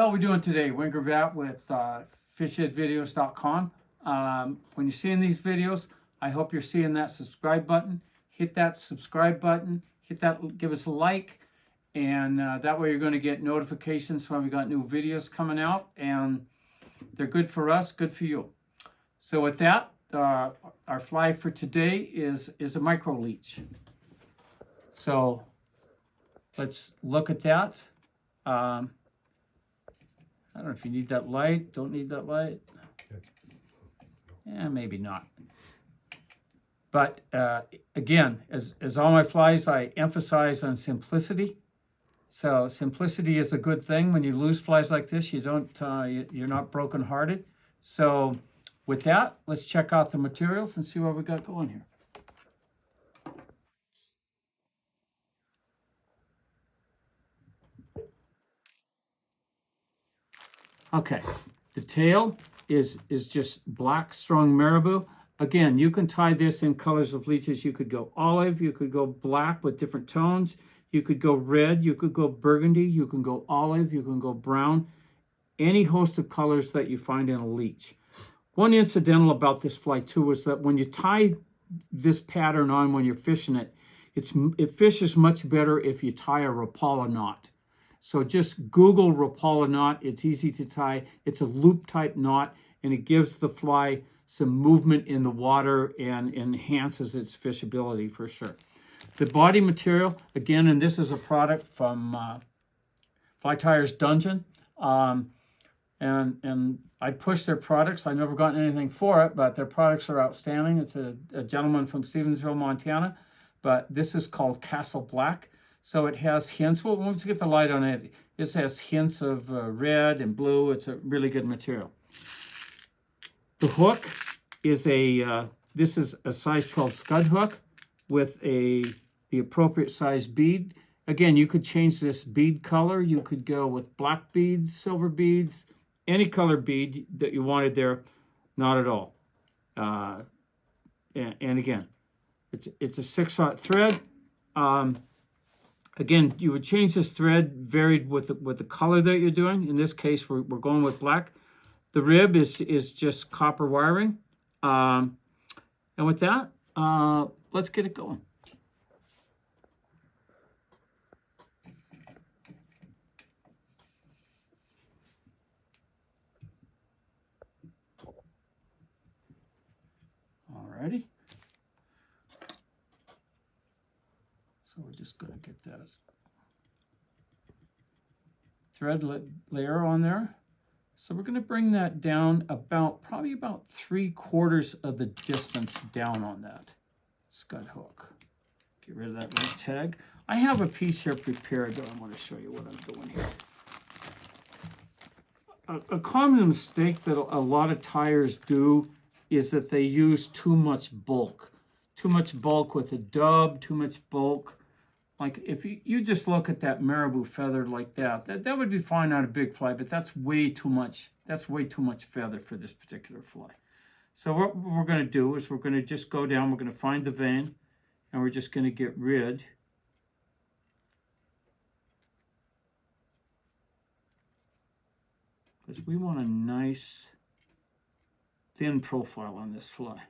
How are we doing today? Winker Vat with fishheadvideos.com. When you're seeing these videos, I hope you're seeing that subscribe button. Hit that subscribe button. Hit that, give us a like, and that way you're going to get notifications when we got new videos coming out, and they're good for us, good for you. So with that, our fly for today is a Micro Leech. So let's look at that. I don't know if you need that light, don't need that light. Yeah, maybe not. But again, as all my flies, I emphasize on simplicity. So simplicity is a good thing. When you lose flies like this, you don't, you're not brokenhearted. So with that, let's check out the materials and see what we got going here. Okay, the tail is just black strung marabou. Again, you can tie this in colors of leeches. You could go olive, you could go black with different tones, you could go red, you could go burgundy, you can go olive, you can go brown, any host of colors that you find in a leech. One incidental about this fly too is that when you tie this pattern on when you're fishing it, it fishes much better if you tie a Rapala knot. So just Google Rapala knot. It's easy to tie. It's a loop type knot, and it gives the fly some movement in the water and enhances its fishability for sure. The body material, again, and this is a product from Fly Tires Dungeon. And I push their products. I've never gotten anything for it, but their products are outstanding. It's a gentleman from Stevensville, Montana, but this is called Castle Black. So it has hints, well, once you get the light on it, it has hints of red and blue. It's a really good material. The hook is this is a size 12 scud hook with the appropriate size bead. Again, you could change this bead color. You could go with black beads, silver beads, any color bead that you wanted there, not at all. And again, it's a 6/0 thread. Again, you would change this thread varied with the color that you're doing. In this case, we're going with black. The rib is just copper wiring. And with that, let's get it going. Alrighty. So we're just going to get that thread layer on there. So we're going to bring that down probably about 3/4 of the distance down on that scud hook. Get rid of that red tag. I have a piece here prepared that I want to show you what I'm doing here. A common mistake that a lot of tires do is that they use too much bulk. Too much bulk with a dub, too much bulk. Like if you just look at that marabou feather like that would be fine on a big fly, but that's way too much. That's way too much feather for this particular fly. So what we're going to do is we're going to just go down. We're going to find the vein, and we're just going to get rid. Because we want a nice thin profile on this fly.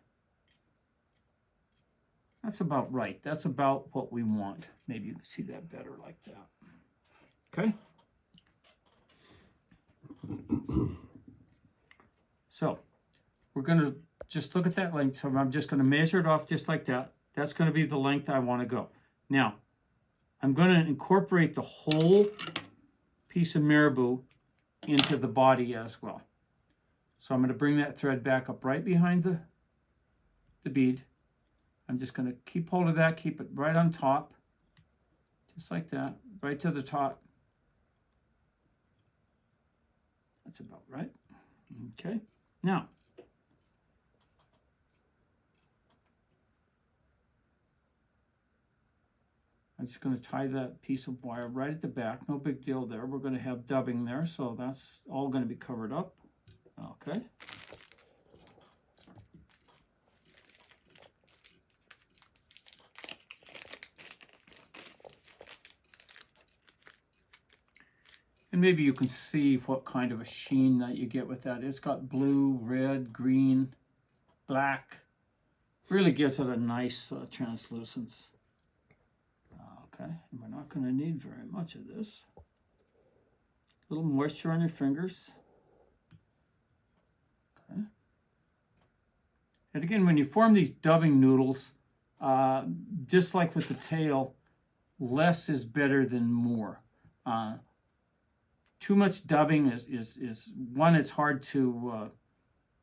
That's about right. That's about what we want. Maybe you can see that better like that. Okay? So we're going to just look at that length. So I'm just going to measure it off just like that. That's going to be the length I want to go. Now, I'm going to incorporate the whole piece of marabou into the body as well. So I'm going to bring that thread back up right behind the bead. I'm just going to keep hold of that, keep it right on top, just like that, right to the top. That's about right. Okay, now, I'm just going to tie that piece of wire right at the back. No big deal there. We're going to have dubbing there, so that's all going to be covered up. Okay. And maybe you can see what kind of a sheen that you get with that. It's got blue, red, green, black. Really gives it a nice translucence. Okay, and we're not going to need very much of this. A little moisture on your fingers. Okay. And again, when you form these dubbing noodles, just like with the tail, less is better than more. Too much dubbing is one, it's hard to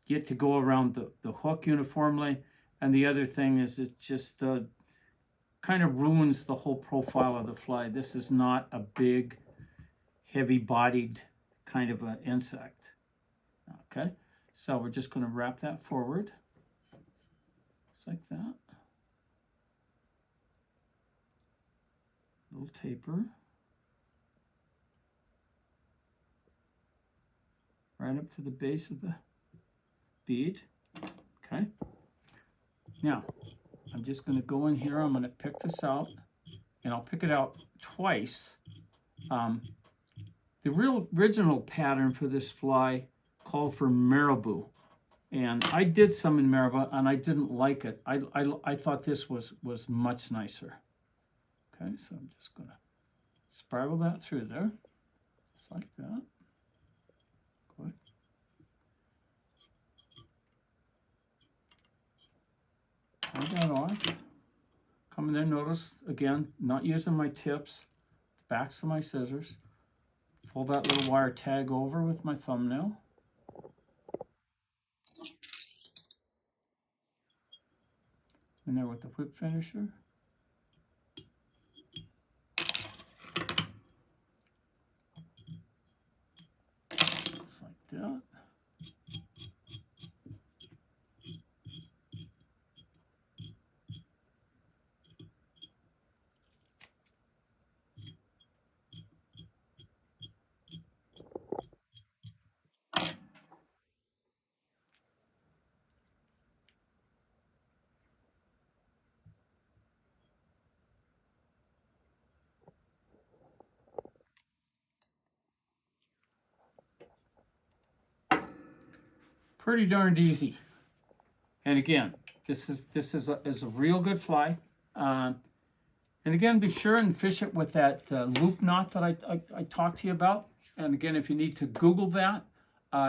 get to go around the hook uniformly, and the other thing is it just kind of ruins the whole profile of the fly. This is not a big, heavy-bodied kind of an insect. Okay, so we're just going to wrap that forward, just like that. Little taper. Right up to the base of the bead. Okay. Now, I'm just going to go in here. I'm going to pick this out, and I'll pick it out twice. The real original pattern for this fly called for marabou, and I did some in marabou, and I didn't like it. I thought this was much nicer. Okay, so I'm just going to spiral that through there, just like that. Good. Pull that off. Come in there, notice, again, not using my tips, backs of my scissors. Pull that little wire tag over with my thumbnail. In there with the whip finisher. Just like that. Pretty darned easy. And again, this is a real good fly. And again, be sure and fish it with that loop knot that I talked to you about. And again, if you need to Google that,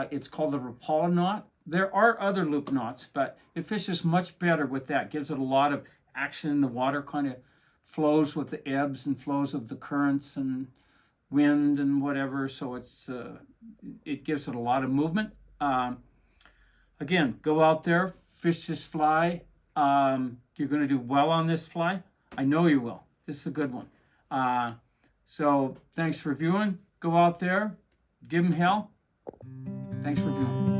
it's called the Rapala knot. There are other loop knots, but it fishes much better with that. Gives it a lot of action in the water, kind of flows with the ebbs and flows of the currents and wind and whatever. So it gives it a lot of movement. Again, go out there, fish this fly. You're going to do well on this fly. I know you will. This is a good one. So thanks for viewing. Go out there, give them hell. Thanks for viewing.